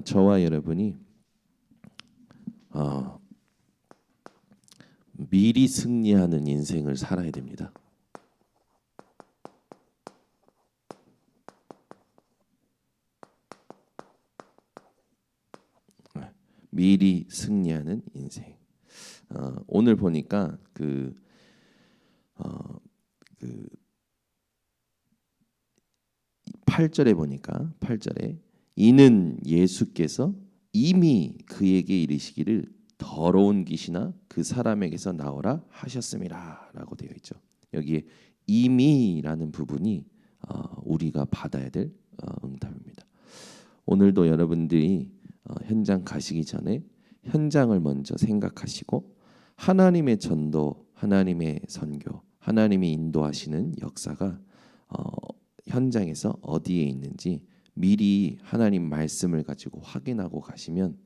저와 여러분이 어, 미리 승리하는 인생을 살아야 됩니다. 미리 승리하는 인생. 오늘 보니까 어, 그 8절에 보니까 8절에 이는 예수께서 이미 그에게 이르시기를 더러운 귀신아 그 사람에게서 나오라 하셨음이라라고 되어 있죠. 여기에 이미라는 부분이 우리가 받아야 될 응답입니다. 오늘도 여러분들이 현장 가시기 전에 현장을 먼저 생각하시고 하나님의 전도, 하나님의 선교, 하나님이 인도하시는 역사가 현장에서 어디에 있는지 미리 하나님 말씀을 가지고 확인하고 가시면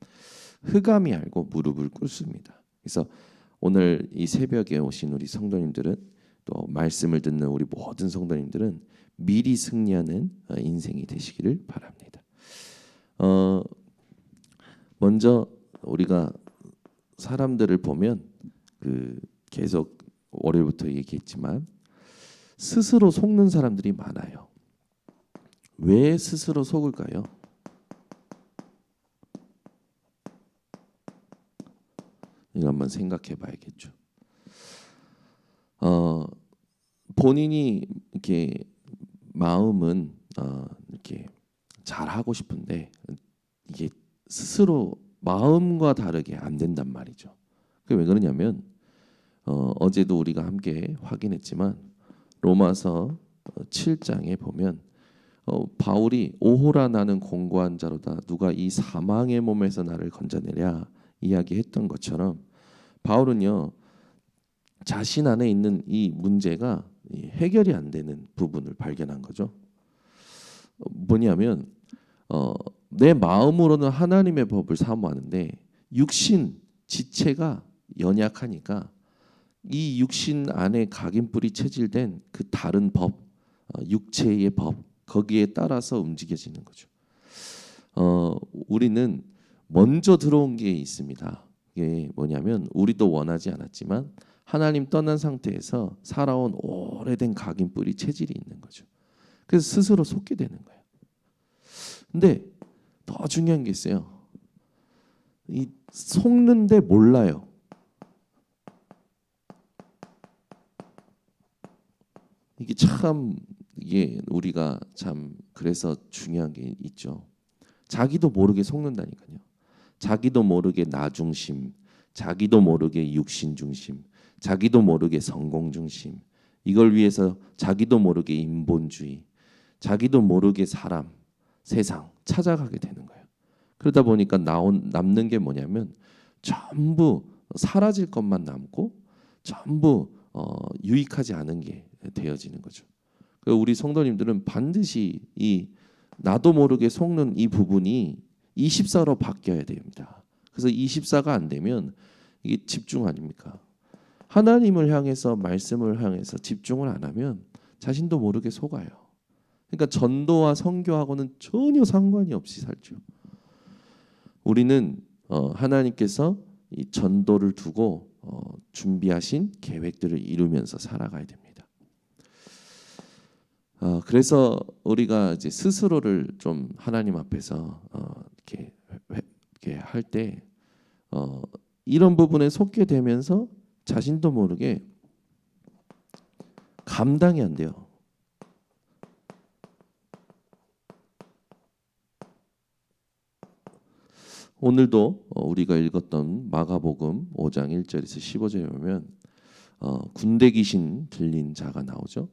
흑암이 알고 무릎을 꿇습니다. 그래서 오늘 이 새벽에 오신 우리 성도님들은 또 말씀을 듣는 우리 모든 성도님들은 미리 승리하는 인생이 되시기를 바랍니다. 먼저 우리가 사람들을 보면 계속 월요일부터 얘기했지만 스스로 속는 사람들이 많아요. 왜 스스로 속을까요? 이거 한번 생각해 봐야겠죠. 본인이 이렇게 마음은 이렇게 잘하고 싶은데 이게 스스로 마음과 다르게 안 된단 말이죠. 그게 왜 그러냐면 어제도 우리가 함께 확인했지만 로마서 7장에 보면 바울이 오호라 나는 공고한 자로다 누가 이 사망의 몸에서 나를 건져내랴 이야기했던 것처럼 바울은요 자신 안에 있는 이 문제가 해결이 안 되는 부분을 발견한 거죠. 뭐냐면 내 마음으로는 하나님의 법을 사모하는데 육신 지체가 연약하니까 이 육신 안에 각인뿔이 체질된 그 다른 법, 육체의 법 거기에 따라서 움직여지는 거죠. 우리는 먼저 들어온 게 있습니다. 이게 뭐냐면 우리도 원하지 않았지만 하나님 떠난 상태에서 살아온 오래된 각인뿔이 체질이 있는 거죠. 그래서 스스로 속게 되는 거예요. 근데 더 중요한 게 있어요. 이 속는데 몰라요. 이게 우리가 참 그래서 중요한 게 있죠. 자기도 모르게 속는다니까요. 자기도 모르게 나 중심, 자기도 모르게 육신 중심, 자기도 모르게 성공 중심. 이걸 위해서 자기도 모르게 인본주의, 자기도 모르게 사람, 세상 찾아가게 되는 거예요. 그러다 보니까 남는 게 뭐냐면 전부 사라질 것만 남고 전부 유익하지 않은 게 되어지는 거죠. 우리 성도님들은 반드시 이 나도 모르게 속는 이 부분이 24로 바뀌어야 됩니다. 그래서 24가 안 되면 이게 집중 아닙니까? 하나님을 향해서 말씀을 향해서 집중을 안 하면 자신도 모르게 속아요. 그러니까 전도와 선교하고는 전혀 상관이 없이 살죠. 우리는 하나님께서 이 전도를 두고 준비하신 계획들을 이루면서 살아가야 됩니다. 그래서 우리가 이제 스스로를 좀 하나님 앞에서 이렇게 할 때 이런 부분에 속게 되면서 자신도 모르게 감당이 안 돼요. 오늘도 우리가 읽었던 마가복음 5장 1절에서 15절에 보면 군대 귀신 들린 자가 나오죠.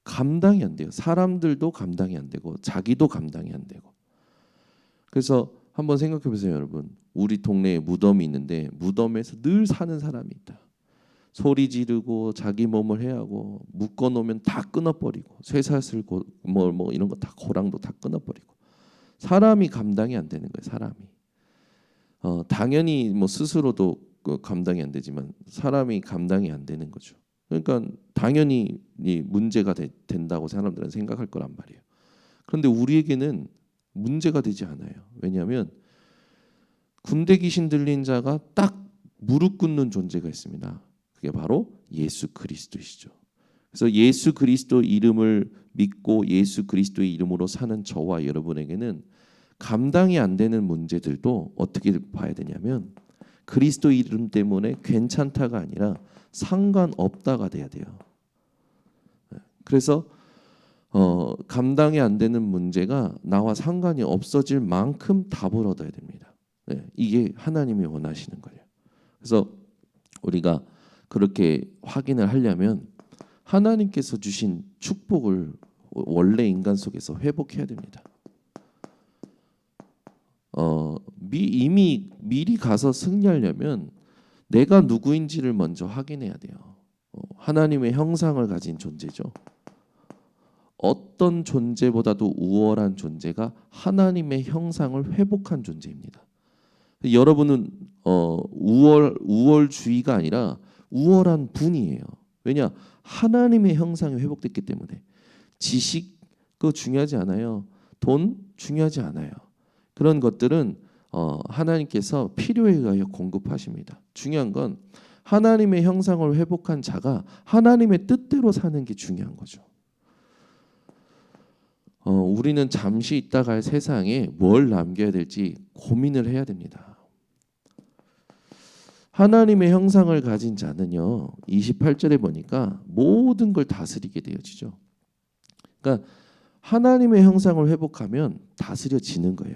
감당이 안 돼요. 사람들도 감당이 안 되고 자기도 감당이 안 되고. 그래서 한번 생각해 보세요, 여러분. 우리 동네에 무덤이 있는데 무덤에서 늘 사는 사람이 있다. 소리 지르고 자기 몸을 해하고 묶어 놓으면 다 끊어버리고 쇠사슬 뭐 이런 거 다 고랑도 다 끊어버리고 사람이 감당이 안 되는 거예요. 사람이 당연히 뭐 스스로도 감당이 안 되지만 사람이 감당이 안 되는 거죠. 그러니까 당연히 문제가 된다고 사람들은 생각할 거란 말이에요. 그런데 우리에게는 문제가 되지 않아요. 왜냐하면 군대 귀신 들린 자가 딱 무릎 꿇는 존재가 있습니다. 그게 바로 예수 그리스도이시죠. 그래서 예수 그리스도 이름을 믿고 예수 그리스도의 이름으로 사는 저와 여러분에게는 감당이 안 되는 문제들도 어떻게 봐야 되냐면 그리스도 이름 때문에 괜찮다가 아니라 상관없다가 돼야 돼요. 그래서 감당이 안 되는 문제가 나와 상관이 없어질 만큼 답을 얻어야 됩니다. 이게 하나님이 원하시는 거예요. 그래서 우리가 그렇게 확인을 하려면 하나님께서 주신 축복을 원래 인간 속에서 회복해야 됩니다. 이미 미리 가서 승리하려면 내가 누구인지를 먼저 확인해야 돼요. 하나님의 형상을 가진 존재죠. 어떤 존재보다도 우월한 존재가 하나님의 형상을 회복한 존재입니다. 여러분은 우월주의가 아니라 우월한 분이에요. 왜냐? 하나님의 형상이 회복됐기 때문에. 지식 그거 중요하지 않아요. 돈 중요하지 않아요. 그런 것들은 하나님께서 필요에 의하여 공급하십니다. 중요한 건 하나님의 형상을 회복한 자가 하나님의 뜻대로 사는 게 중요한 거죠. 우리는 잠시 있다 갈 세상에 뭘 남겨야 될지 고민을 해야 됩니다. 하나님의 형상을 가진 자는요. 28절에 보니까 모든 걸 다스리게 되어지죠. 그러니까 하나님의 형상을 회복하면 다스려지는 거예요.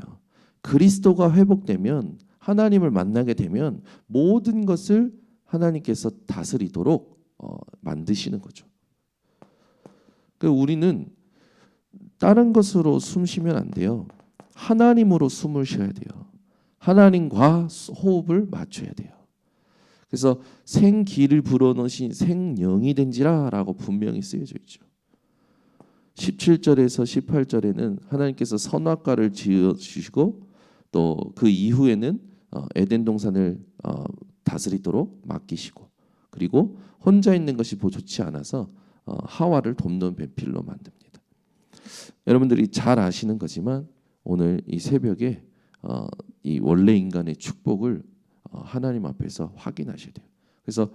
그리스도가 회복되면 하나님을 만나게 되면 모든 것을 하나님께서 다스리도록 만드시는 거죠. 그러니까 우리는 다른 것으로 숨 쉬면 안 돼요. 하나님으로 숨을 쉬어야 돼요. 하나님과 호흡을 맞춰야 돼요. 그래서 생기를 불어넣으신 생령이 된지라라고 분명히 쓰여져 있죠. 17절에서 18절에는 하나님께서 선악과를 지어주시고 또 그 이후에는 에덴 동산을 다스리도록 맡기시고 그리고 혼자 있는 것이 좋지 않아서 하와를 돕는 배필로 만듭니다. 여러분들이 잘 아시는 거지만 오늘 이 새벽에 이 원래 인간의 축복을 하나님 앞에서 확인하셔야 돼요. 그래서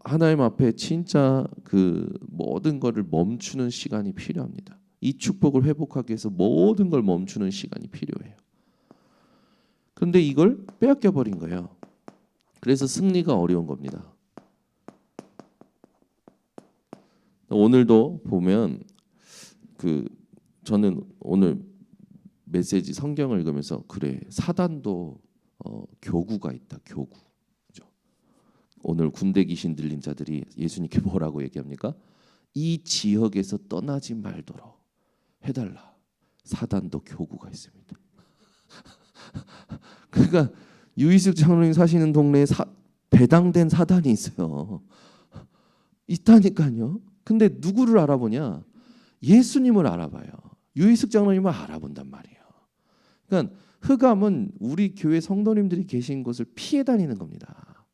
하나님 앞에 진짜 그 모든 것을 멈추는 시간이 필요합니다. 이 축복을 회복하기 위해서 모든 걸 멈추는 시간이 필요해요. 그런데 이걸 빼앗겨 버린 거예요. 그래서 승리가 어려운 겁니다. 오늘도 보면 저는 오늘 메시지 성경을 읽으면서 그래 사단도 교구가 있다. 교구. 그렇죠? 오늘 군대 귀신 들린 자들이 예수님께 뭐라고 얘기합니까? 이 지역에서 떠나지 말도록 해달라. 사단도 교구가 있습니다. 그러니까 유이숙 장로님 사시는 동네에 배당된 사단이 있어요. 있다니까요. 근데 누구를 알아보냐? 예수님을 알아봐요. 유이숙 장로님을 알아본단 말이에요. 그러니까 흑암은 우리 교회 성도님들이 계신 곳을 피해 다니는 겁니다.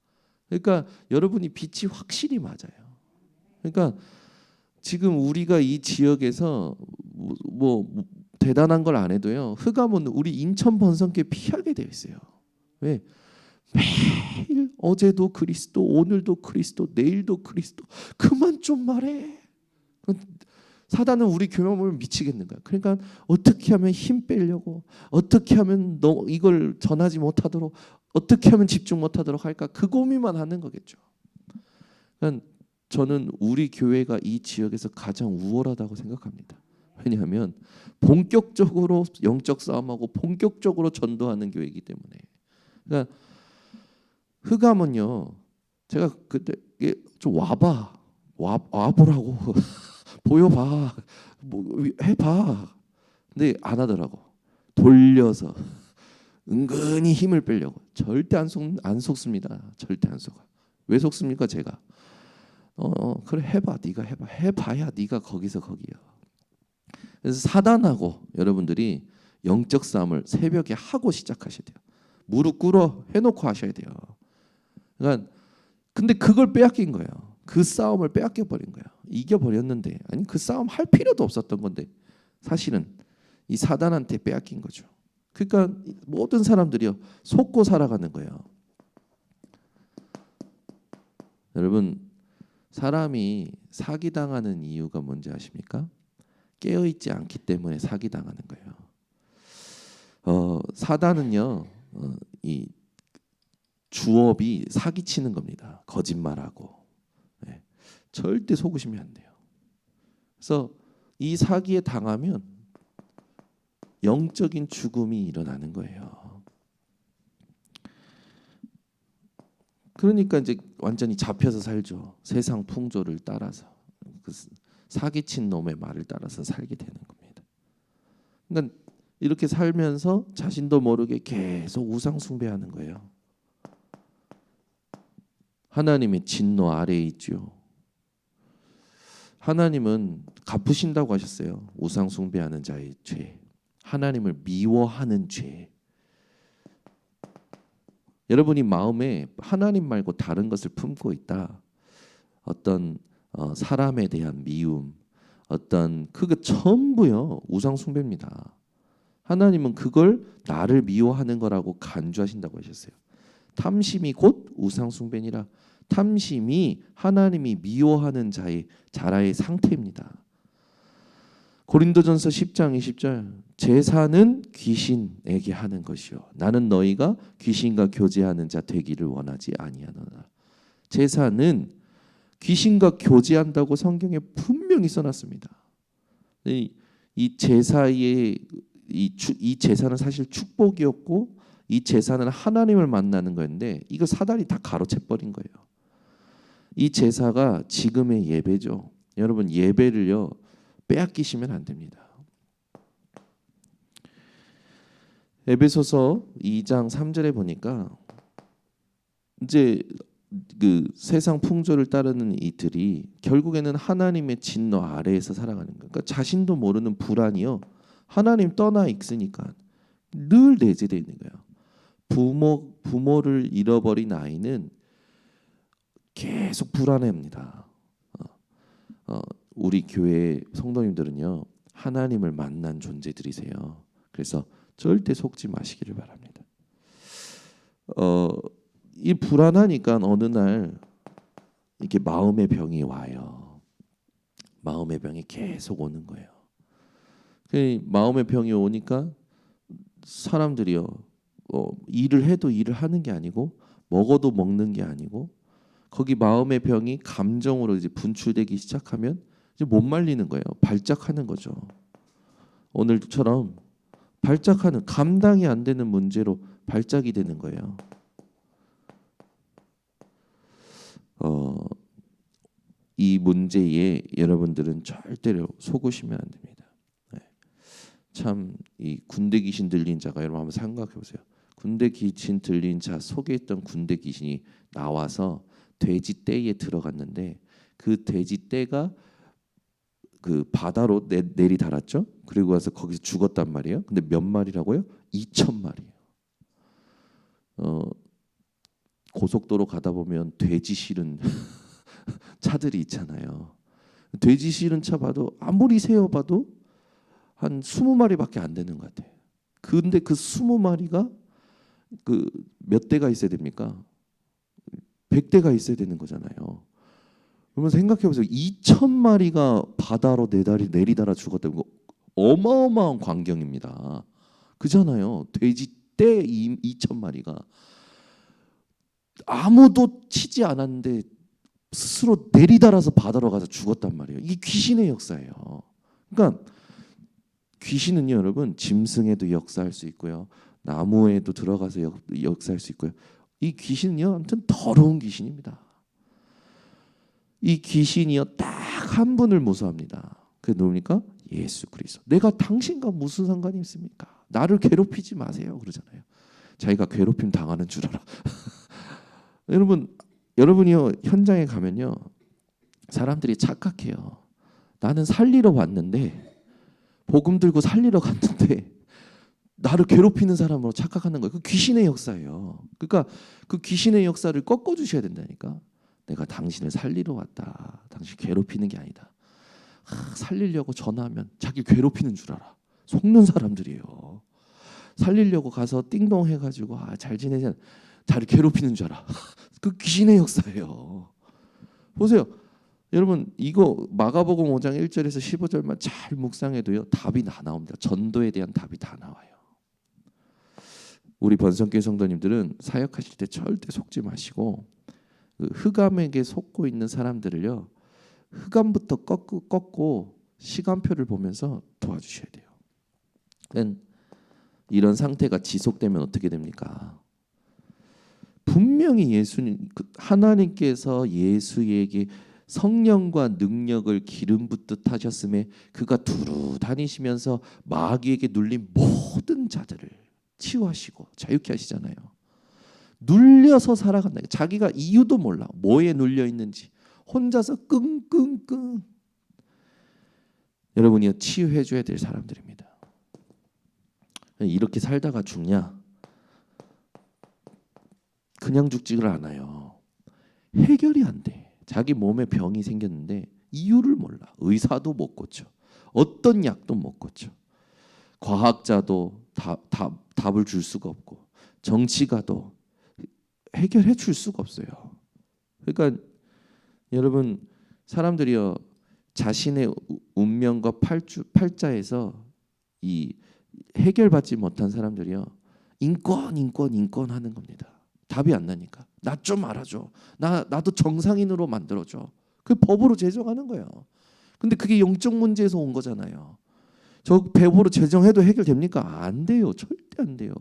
그러니까 여러분이 빛이 확실히 맞아요. 그러니까 지금 우리가 이 지역에서 뭐 대단한 걸 안 해도요. 흑암은 우리 인천 번성교회 피하게 되어 있어요. 왜? 매일 어제도 그리스도, 오늘도 그리스도, 내일도 그리스도. 그만 좀 말해. 사단은 우리 교회만 보면 미치겠는 거야. 그러니까 어떻게 하면 힘 빼려고, 어떻게 하면 너 이걸 전하지 못하도록, 어떻게 하면 집중 못하도록 할까? 그 고민만 하는 거겠죠. 그러니까 저는 우리 교회가 이 지역에서 가장 우월하다고 생각합니다. 왜냐하면 본격적으로 영적 싸움하고 본격적으로 전도하는 교회이기 때문에. 그러니까 흑암은요. 제가 그때 좀 와보라고 보여봐, 뭐 해봐. 근데 안 하더라고. 돌려서 은근히 힘을 빼려고. 절대 안 속습니다. 절대 안 속아. 왜 속습니까? 제가 그래 해봐. 네가 해봐. 해봐야 네가 거기서 거기야. 그래서 사단하고 여러분들이 영적 싸움을 새벽에 하고 시작하셔야 돼요. 무릎 꿇어 해놓고 하셔야 돼요. 그러니까 근데 그걸 빼앗긴 거예요. 그 싸움을 빼앗겨 버린 거예요. 이겨 버렸는데 아니 그 싸움 할 필요도 없었던 건데 사실은 이 사단한테 빼앗긴 거죠. 그러니까 모든 사람들이요 속고 살아가는 거예요. 여러분 사람이 사기당하는 이유가 뭔지 아십니까? 깨어있지 않기 때문에 사기당하는 거예요. 사단은요 이 주업이 사기치는 겁니다. 거짓말하고. 네. 절대 속으시면 안 돼요. 그래서 이 사기에 당하면 영적인 죽음이 일어나는 거예요. 그러니까 이제 완전히 잡혀서 살죠. 세상 풍조를 따라서 그 사기친 놈의 말을 따라서 살게 되는 겁니다. 그러니까 이렇게 살면서 자신도 모르게 계속 우상 숭배하는 거예요. 하나님의 진노 아래에 있죠. 하나님은 갚으신다고 하셨어요. 우상 숭배하는 자의 죄. 하나님을 미워하는 죄. 여러분이 마음에 하나님 말고 다른 것을 품고 있다. 어떤 사람에 대한 미움, 어떤 그거 전부요 우상 숭배입니다. 하나님은 그걸 나를 미워하는 거라고 간주하신다고 하셨어요. 탐심이 곧 우상 숭배니라. 탐심이 하나님이 미워하는 자라의 상태입니다. 고린도전서 10장 20절 제사는 귀신에게 하는 것이요 나는 너희가 귀신과 교제하는 자 되기를 원하지 아니하노라. 제사는 귀신과 교제한다고 성경에 분명히 써놨습니다. 이 제사의 이 제사는 사실 축복이었고 이 제사는 하나님을 만나는 거였는데 이거 사단이 다 가로채 버린 거예요. 이 제사가 지금의 예배죠. 여러분 예배를요 빼앗기시면 안 됩니다. 에베소서 2장 3절에 보니까 이제 그 세상 풍조를 따르는 이들이 결국에는 하나님의 진노 아래에서 살아가는 거예요. 그러니까 자신도 모르는 불안이요. 하나님 떠나 있으니까 늘 내재되어 있는 거예요. 부모를 잃어버린 아이는 계속 불안해합니다. 우리 교회 성도님들은요 하나님을 만난 존재들이세요. 그래서 절대 속지 마시기를 바랍니다. 이 불안하니까 어느 날 이렇게 마음의 병이 와요. 마음의 병이 계속 오는 거예요. 마음의 병이 오니까 사람들이요 일을 해도 일을 하는 게 아니고 먹어도 먹는 게 아니고 거기 마음의 병이 감정으로 이제 분출되기 시작하면 이제 못 말리는 거예요. 발작하는 거죠. 오늘처럼 발작하는 감당이 안 되는 문제로 발작이 되는 거예요. 이 문제에 여러분들은 절대로 속으시면 안 됩니다. 네. 참 이 군대 귀신 들린 자가 여러분 한번 생각해 보세요. 군대 귀신 들린 자 속에 있던 군대 귀신이 나와서 돼지 떼에 들어갔는데 그 돼지 떼가 그 바다로 내리 달았죠. 그리고 와서 거기서 죽었단 말이에요. 근데 몇 마리라고요? 2,000마리예요. 고속도로 가다 보면 돼지 실은 차들이 있잖아요. 돼지 실은 차 봐도 아무리 세어봐도 한 20마리밖에 안 되는 것 같아요. 근데 그 20마리가 그 몇 대가 있어야 됩니까? 100대가 있어야 되는 거잖아요. 그러면 생각해 보세요. 2,000마리가 바다로 내리달아 죽었다는 거 어마어마한 광경입니다. 그잖아요. 돼지 떼 2,000마리가 아무도 치지 않았는데 스스로 내리달아서 바다로 가서 죽었단 말이에요. 이게 귀신의 역사예요. 그러니까 귀신은요, 여러분 짐승에도 역사할 수 있고요, 나무에도 들어가서 역사할 수 있고요. 이 귀신은요, 아무튼 더러운 귀신입니다. 이 귀신이요, 딱 한 분을 무서워합니다. 그게 누굽니까? 예수 그리스도. 내가 당신과 무슨 상관이 있습니까? 나를 괴롭히지 마세요. 그러잖아요. 자기가 괴롭힘 당하는 줄 알아. 여러분이요 현장에 가면요 사람들이 착각해요. 나는 살리러 왔는데 복음 들고 살리러 갔는데 나를 괴롭히는 사람으로 착각하는 거예요. 그 귀신의 역사예요. 그러니까 그 귀신의 역사를 꺾어 주셔야 된다니까. 내가 당신을 살리러 왔다. 당신 괴롭히는 게 아니다. 살리려고 전화하면 자기 괴롭히는 줄 알아. 속는 사람들이에요. 살리려고 가서 띵동 해가지고 잘 지내냐, 자를 괴롭히는 줄 알아. 그 귀신의 역사예요. 보세요. 여러분 이거 마가복음 5장 1절에서 15절만 잘 묵상해도요 답이 다 나옵니다. 전도에 대한 답이 다 나와요. 우리 번성교회 성도님들은 사역하실 때 절대 속지 마시고 그 흑암에게 속고 있는 사람들을요 흑암부터 꺾고 시간표를 보면서 도와주셔야 돼요. 이런 상태가 지속되면 어떻게 됩니까? 분명히 예수님 하나님께서 예수에게 성령과 능력을 기름 붓듯 하셨음에 그가 두루 다니시면서 마귀에게 눌린 모든 자들을 치유하시고 자유케 하시잖아요. 눌려서 살아간다. 자기가 이유도 몰라. 뭐에 눌려 있는지. 혼자서 끙끙끙. 여러분이 치유해 줘야 될 사람들입니다. 이렇게 살다가 죽냐? 그냥 죽지를 않아요. 해결이 안 돼. 자기 몸에 병이 생겼는데 이유를 몰라. 의사도 못 고쳐. 어떤 약도 못 고쳐. 과학자도 답을 줄 수가 없고 정치가도 해결해 줄 수가 없어요. 그러니까 여러분 사람들이요 자신의 운명과 팔자에서 이 해결받지 못한 사람들이요 인권 하는 겁니다. 답이 안 나니까 나 좀 알아줘. 나도 정상인으로 만들어줘. 그 법으로 제정하는 거예요. 근데 그게 영적 문제에서 온 거잖아요. 저 법으로 제정해도 해결됩니까? 안 돼요. 절대 안 돼요.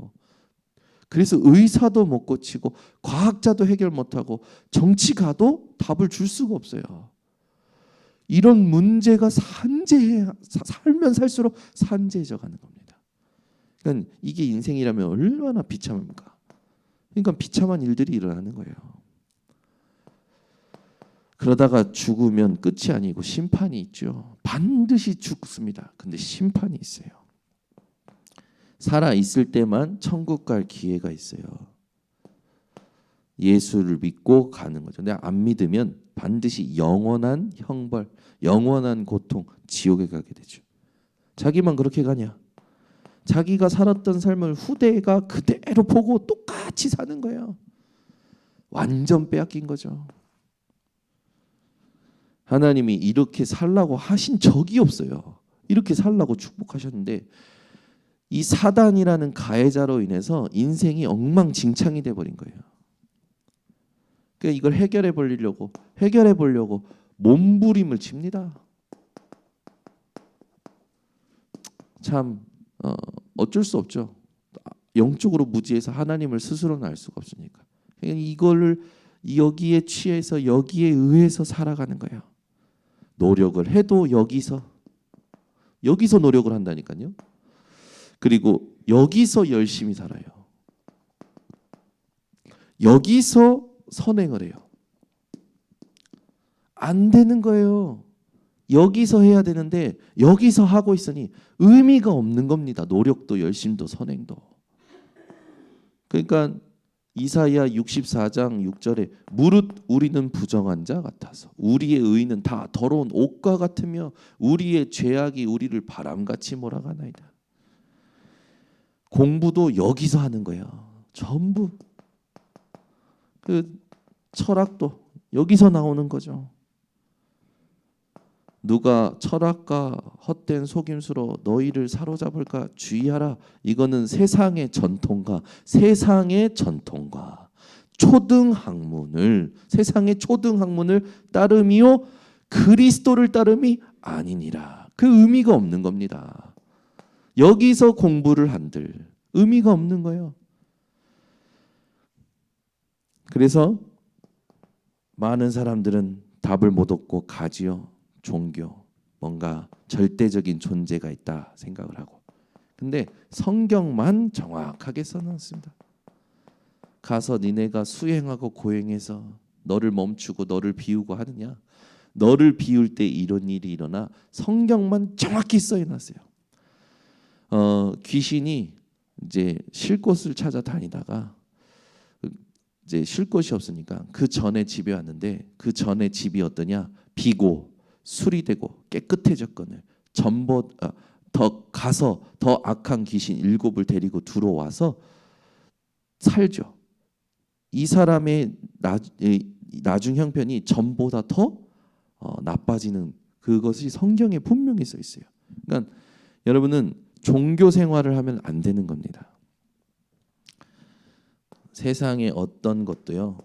그래서 의사도 못 고치고 과학자도 해결 못하고 정치가도 답을 줄 수가 없어요. 이런 문제가 살면 살수록 산재해져 가는 겁니다. 그러니까 이게 인생이라면 얼마나 비참합니까? 그러니까 비참한 일들이 일어나는 거예요. 그러다가 죽으면 끝이 아니고 심판이 있죠. 반드시 죽습니다. 근데 심판이 있어요. 살아 있을 때만 천국 갈 기회가 있어요. 예수를 믿고 가는 거죠. 근데 안 믿으면 반드시 영원한 형벌, 영원한 고통, 지옥에 가게 되죠. 자기만 그렇게 가냐? 자기가 살았던 삶을 후대가 그대로 보고 똑같이 사는 거예요. 완전 빼앗긴 거죠. 하나님이 이렇게 살라고 하신 적이 없어요. 이렇게 살라고 축복하셨는데 이 사단이라는 가해자로 인해서 인생이 엉망진창이 돼버린 거예요. 그러니까 이걸 해결해 보려고 몸부림을 칩니다. 참 어쩔 수 없죠. 영적으로 무지해서 하나님을 스스로는 알 수가 없으니까. 그러니까 이거를 여기에 취해서 여기에 의해서 살아가는 거예요. 노력을 해도 여기서 노력을 한다니까요. 그리고 여기서 열심히 살아요. 여기서 선행을 해요. 안 되는 거예요. 여기서 해야 되는데 여기서 하고 있으니 의미가 없는 겁니다. 노력도 열심도 선행도. 그러니까 이사야 64장 6절에 무릇 우리는 부정한 자 같아서 우리의 의는 다 더러운 옷과 같으며 우리의 죄악이 우리를 바람같이 몰아가나이다. 공부도 여기서 하는 거예요. 전부. 그 철학도 여기서 나오는 거죠. 누가 철학과 헛된 속임수로 너희를 사로잡을까 주의하라. 이거는 세상의 전통과 세상의 초등학문을 따름이요 그리스도를 따름이 아니니라. 그 의미가 없는 겁니다. 여기서 공부를 한들 의미가 없는 거예요. 그래서 많은 사람들은 답을 못 얻고 가지요. 종교, 뭔가 절대적인 존재가 있다 생각을 하고. 근데 성경만 정확하게 써놨습니다. 가서 니네가 수행하고 고행해서 너를 멈추고 너를 비우고 하느냐? 너를 비울 때 이런 일이 일어나. 성경만 정확히 써놨어요. 귀신이 이제 쉴 곳을 찾아다니다가 이제 쉴 곳이 없으니까 그 전에 집에 왔는데 그 전에 집이 어떠냐? 비고 수리되고 깨끗해졌거늘 더 가서 더 악한 귀신 7을 데리고 들어와서 살죠. 이 사람의 나중 형편이 전보다 더 나빠지는 그것이 성경에 분명히 써 있어요. 그러니까 여러분은 종교 생활을 하면 안 되는 겁니다. 세상의 어떤 것도요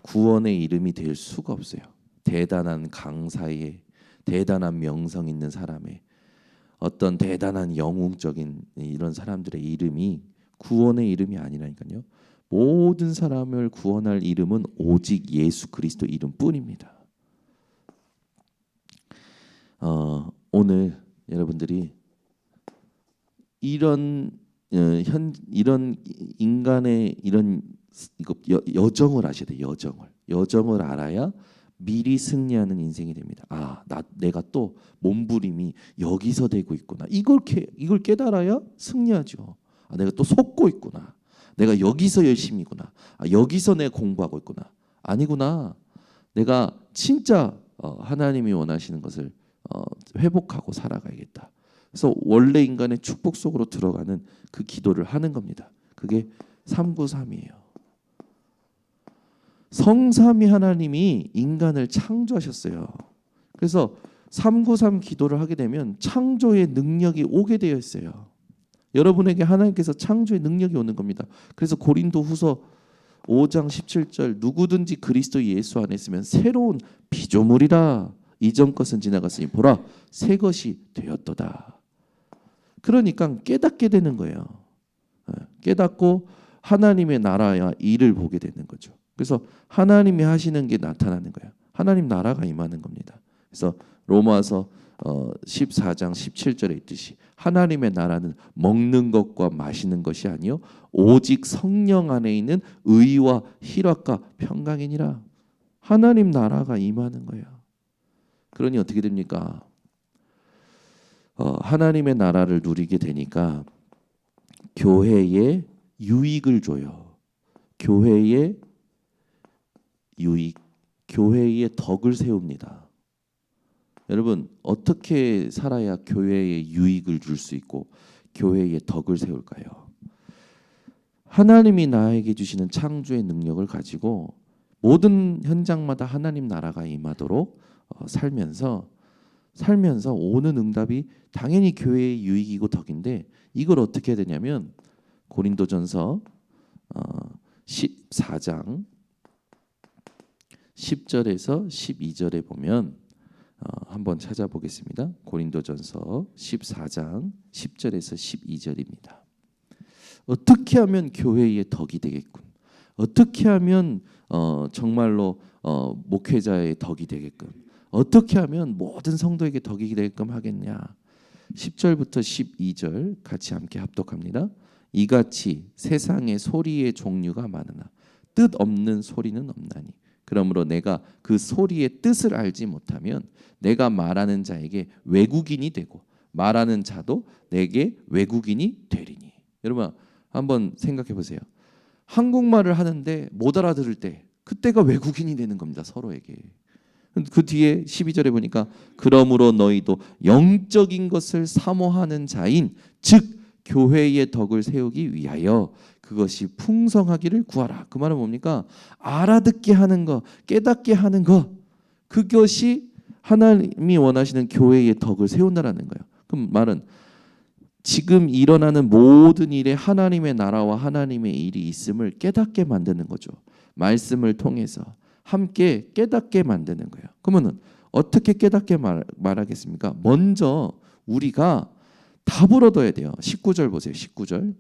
구원의 이름이 될 수가 없어요. 대단한 강사의, 대단한 명성 있는 사람의, 어떤 대단한 영웅적인 이런 사람들의 이름이 구원의 이름이 아니라니까요. 모든 사람을 구원할 이름은 오직 예수 그리스도 이름뿐입니다. 오늘 여러분들이 이런 이런 인간의 이런 여정을 아셔야 돼요. 여정을 알아야 미리 승리하는 인생이 됩니다. 내가 또 몸부림이 여기서 되고 있구나. 이걸 깨달아야 승리하죠. 내가 또 속고 있구나. 내가 여기서 열심히구나. 여기서 내가 공부하고 있구나. 아니구나. 내가 진짜 하나님이 원하시는 것을 회복하고 살아가야겠다. 그래서 원래 인간의 축복 속으로 들어가는 그 기도를 하는 겁니다. 그게 393이에요. 성삼위 하나님이 인간을 창조하셨어요. 그래서 393 기도를 하게 되면 창조의 능력이 오게 되어 있어요. 여러분에게 하나님께서 창조의 능력이 오는 겁니다. 그래서 고린도후서 5장 17절 누구든지 그리스도 예수 안에 있으면 새로운 피조물이라 이전 것은 지나갔으니 보라 새 것이 되었도다. 그러니까 깨닫게 되는 거예요. 깨닫고 하나님의 나라와 일을 보게 되는 거죠. 그래서 하나님이 하시는 게 나타나는 거예요. 하나님 나라가 임하는 겁니다. 그래서 로마서 14장 17절에 있듯이 하나님의 나라는 먹는 것과 마시는 것이 아니요 오직 성령 안에 있는 의와 희락과 평강이니라. 하나님 나라가 임하는 거예요. 그러니 어떻게 됩니까? 하나님의 나라를 누리게 되니까 교회에 유익을 줘요. 교회에 유익, 교회의 덕을 세웁니다. 여러분 어떻게 살아야 교회에 유익을 줄 수 있고 교회의 덕을 세울까요? 하나님이 나에게 주시는 창조의 능력을 가지고 모든 현장마다 하나님 나라가 임하도록 살면서 오는 응답이 당연히 교회의 유익이고 덕인데 이걸 어떻게 해야 되냐면 고린도전서 14장 10절에서 12절에 보면 한번 찾아보겠습니다. 고린도전서 14장 10절에서 12절입니다. 어떻게 하면 교회의 덕이 되겠군. 어떻게 하면 정말로 목회자의 덕이 되게끔. 어떻게 하면 모든 성도에게 덕이 되게끔 하겠냐. 10절부터 12절 같이 함께 합독합니다. 이같이 세상에 소리의 종류가 많으나 뜻 없는 소리는 없나니 그러므로 내가 그 소리의 뜻을 알지 못하면 내가 말하는 자에게 외국인이 되고 말하는 자도 내게 외국인이 되리니. 여러분 한번 생각해 보세요. 한국말을 하는데 못 알아들을 때 그때가 외국인이 되는 겁니다. 서로에게. 그 뒤에 12절에 보니까 그러므로 너희도 영적인 것을 사모하는 자인 즉 교회의 덕을 세우기 위하여 그것이 풍성하기를 구하라. 그 말은 뭡니까? 알아듣게 하는 것, 깨닫게 하는 것, 그것이 하나님이 원하시는 교회의 덕을 세운다라는 거예요. 그럼 말은 지금 일어나는 모든 일에 하나님의 나라와 하나님의 일이 있음을 깨닫게 만드는 거죠. 말씀을 통해서 함께 깨닫게 만드는 거예요. 그러면 어떻게 깨닫게 말하겠습니까? 먼저 우리가 답을 얻어야 돼요. 19절 보세요. 19절.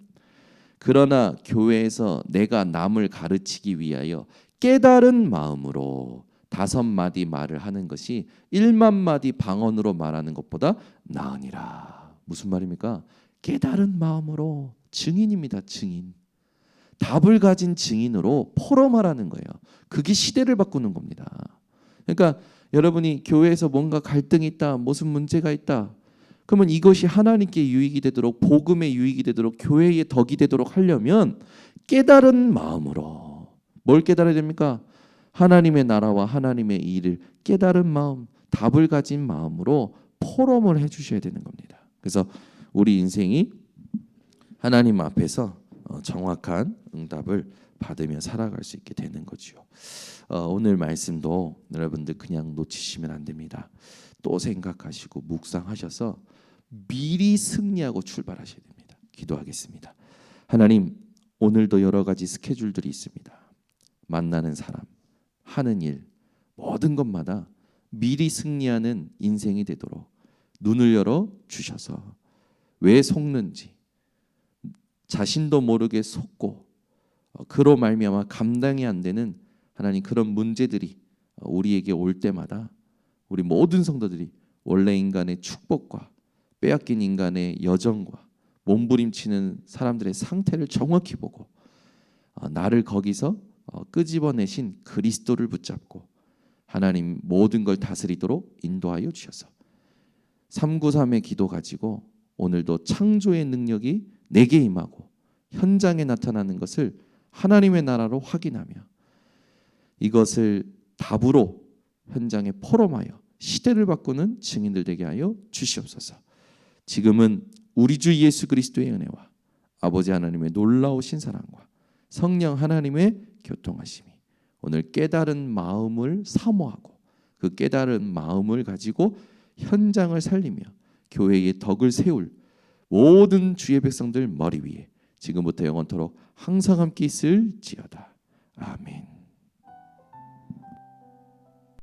그러나 교회에서 내가 남을 가르치기 위하여 깨달은 마음으로 5마디 말을 하는 것이 1만마디 방언으로 말하는 것보다 나으니라. 무슨 말입니까? 깨달은 마음으로 증인입니다. 증인. 답을 가진 증인으로 포로 말하는 거예요. 그게 시대를 바꾸는 겁니다. 그러니까 여러분이 교회에서 뭔가 갈등이 있다, 무슨 문제가 있다. 그러면 이것이 하나님께 유익이 되도록 복음의 유익이 되도록 교회의 덕이 되도록 하려면 깨달은 마음으로 뭘 깨달아야 됩니까? 하나님의 나라와 하나님의 일을 깨달은 마음, 답을 가진 마음으로 포럼을 해주셔야 되는 겁니다. 그래서 우리 인생이 하나님 앞에서 정확한 응답을 받으며 살아갈 수 있게 되는 거죠. 오늘 말씀도 여러분들 그냥 놓치시면 안 됩니다. 또 생각하시고 묵상하셔서 미리 승리하고 출발하셔야 됩니다. 기도하겠습니다. 하나님, 오늘도 여러 가지 스케줄들이 있습니다. 만나는 사람, 하는 일, 모든 것마다 미리 승리하는 인생이 되도록 눈을 열어 주셔서 왜 속는지 자신도 모르게 속고 그로 말미암아 감당이 안 되는 하나님 그런 문제들이 우리에게 올 때마다 우리 모든 성도들이 원래 인간의 축복과 빼앗긴 인간의 여정과 몸부림치는 사람들의 상태를 정확히 보고 나를 거기서 끄집어내신 그리스도를 붙잡고 하나님 모든 걸 다스리도록 인도하여 주셔서 393의 기도 가지고 오늘도 창조의 능력이 내게 임하고 현장에 나타나는 것을 하나님의 나라로 확인하며 이것을 답으로 현장에 포럼하여 시대를 바꾸는 증인들 되게 하여 주시옵소서. 지금은 우리 주 예수 그리스도의 은혜와 아버지 하나님의 놀라우신 사랑과 성령 하나님의 교통하심이 오늘 깨달은 마음을 사모하고 그 깨달은 마음을 가지고 현장을 살리며 교회의 덕을 세울 모든 주의 백성들 머리 위에 지금부터 영원토록 항상 함께 있을지어다. 아멘.